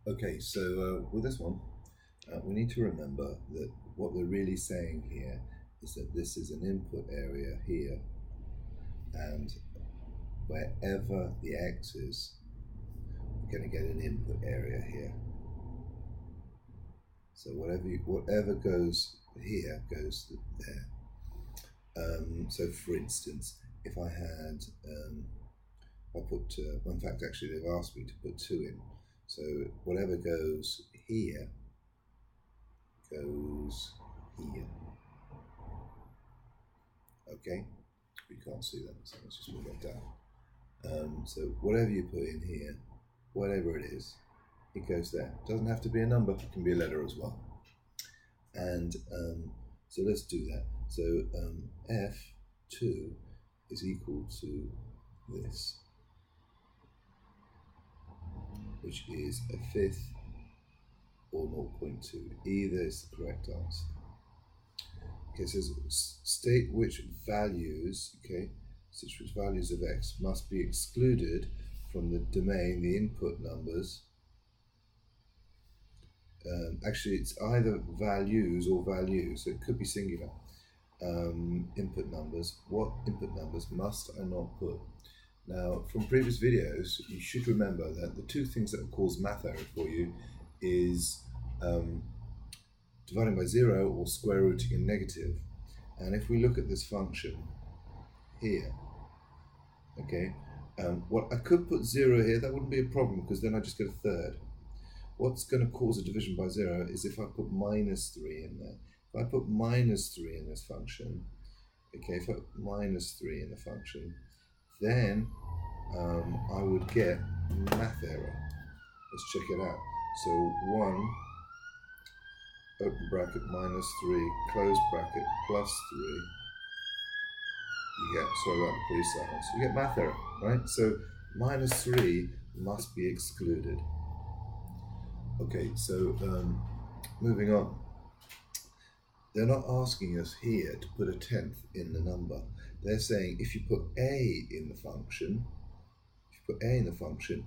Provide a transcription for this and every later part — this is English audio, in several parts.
Okay, so with this one, we need to remember that what we're really saying here is that this is an input area here, and wherever the x is, we're going to get an input area here. So whatever goes here goes there. So for instance, if I had, I put, in fact actually they've asked me to put 2 in. So whatever goes here goes here. Okay, we can't see that, so let's just move that down. So whatever you put in here, whatever it is, it goes there. It doesn't have to be a number, it can be a letter as well. And so let's do that. So F2 is equal to this, which is a fifth or 0.2. Either is the correct answer. Okay, it says state which values, okay, such which values of x must be excluded from the domain, the input numbers. Actually, it's either values or values, so it could be singular. Input numbers. What input numbers must I not put? Now, from previous videos, you should remember that the two things that will cause math error for you is dividing by 0 or square rooting a negative. And if we look at this function here, okay, what I could put 0 here, that wouldn't be a problem because then I just get a third. What's going to cause a division by 0 is if I put minus 3 in there. If I put minus 3 in this function, okay, if I put minus 3 in the function, then I would get math error. Let's check it out. So 1, open bracket, minus 3, close bracket, plus 3. You get, sorry about the police silence, you get math error, right? So minus 3 must be excluded. Okay, so moving on. They're not asking us here to put a tenth in the number. They're saying if you put a in the function,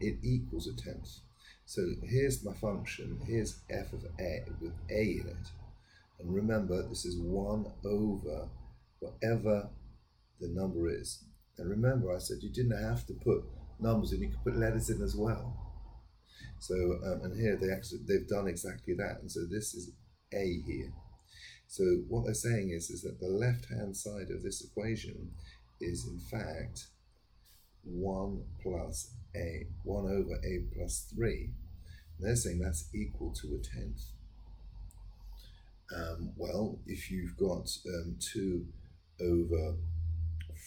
it equals a tenth. So here's my function, here's f of a with a in it. And remember, this is 1 over whatever the number is. And remember, I said you didn't have to put numbers in, you could put letters in as well. So, and here they've done exactly that. And so this is a here. So what they're saying is that the left-hand side of this equation is in fact 1 over a plus 3. And they're saying that's equal to a tenth. Well, if you've got 2 over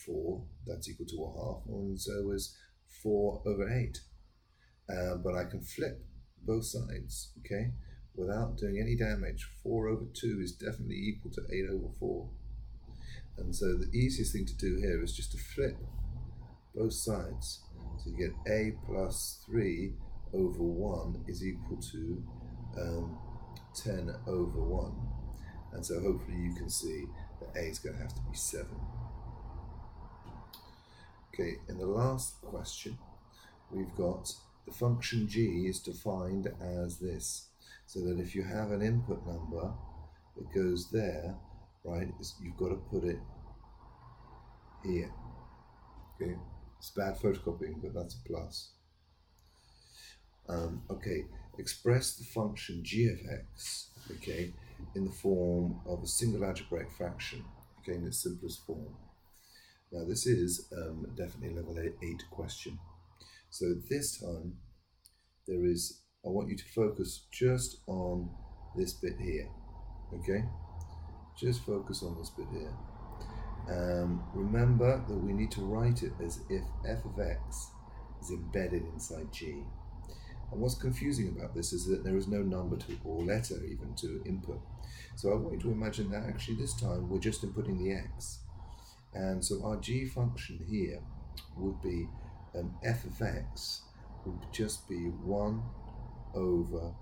4, that's equal to a half, and so is 4 over 8. But I can flip both sides, okay, without doing any damage. 4 over 2 is definitely equal to 8 over 4. And so the easiest thing to do here is just to flip both sides. So you get a plus 3 over 1 is equal to 10 over 1. And so hopefully you can see that a is going to have to be 7. Okay, in the last question, we've got the function g is defined as this. So that if you have an input number that goes there, right, you've got to put it here. Okay, it's bad photocopying, but that's a plus. Okay, express the function g of x, okay, in the form of a single algebraic fraction, okay, in its simplest form. Now this is definitely a level 8 question. So this time I want you to focus just on this bit here, okay? Just focus on this bit here. Remember that we need to write it as if f of x is embedded inside g. And what's confusing about this is that there is no number to, or letter even, to input. So I want you to imagine that actually this time we're just inputting the x. And so our g function here would be f of x would just be 1 over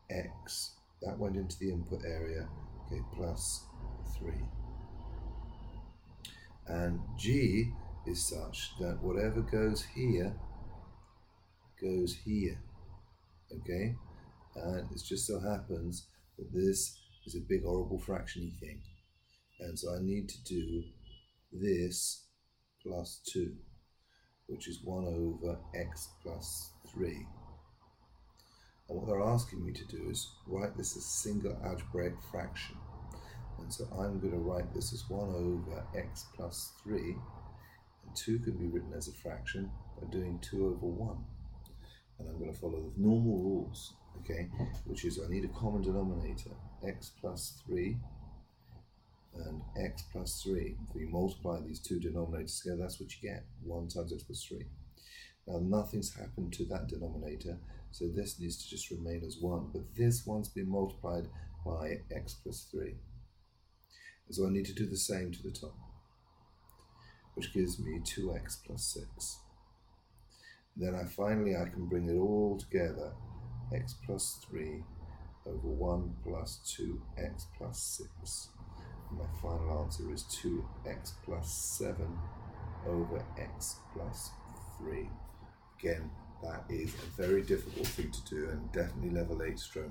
x. That went into the input area, okay, plus 3. And g is such that whatever goes here, okay? And it just so happens that this is a big horrible fractiony thing. And so I need to do this plus 2, which is 1 over x plus 3. And what they're asking me to do is write this as a single algebraic fraction. And so I'm going to write this as 1 over x plus 3. And 2 can be written as a fraction by doing 2 over 1. And I'm going to follow the normal rules, okay, which is I need a common denominator, x plus 3 and x plus 3. If you multiply these two denominators together, that's what you get, 1 times x plus 3. Now nothing's happened to that denominator, so this needs to just remain as 1, but this one's been multiplied by x plus 3. And so I need to do the same to the top, which gives me 2x plus 6. Then I can bring it all together, x plus 3 over 1 plus 2x plus 6. And my final answer is 2x plus 7 over x plus 3. Again, that is a very difficult thing to do and definitely level 8/9.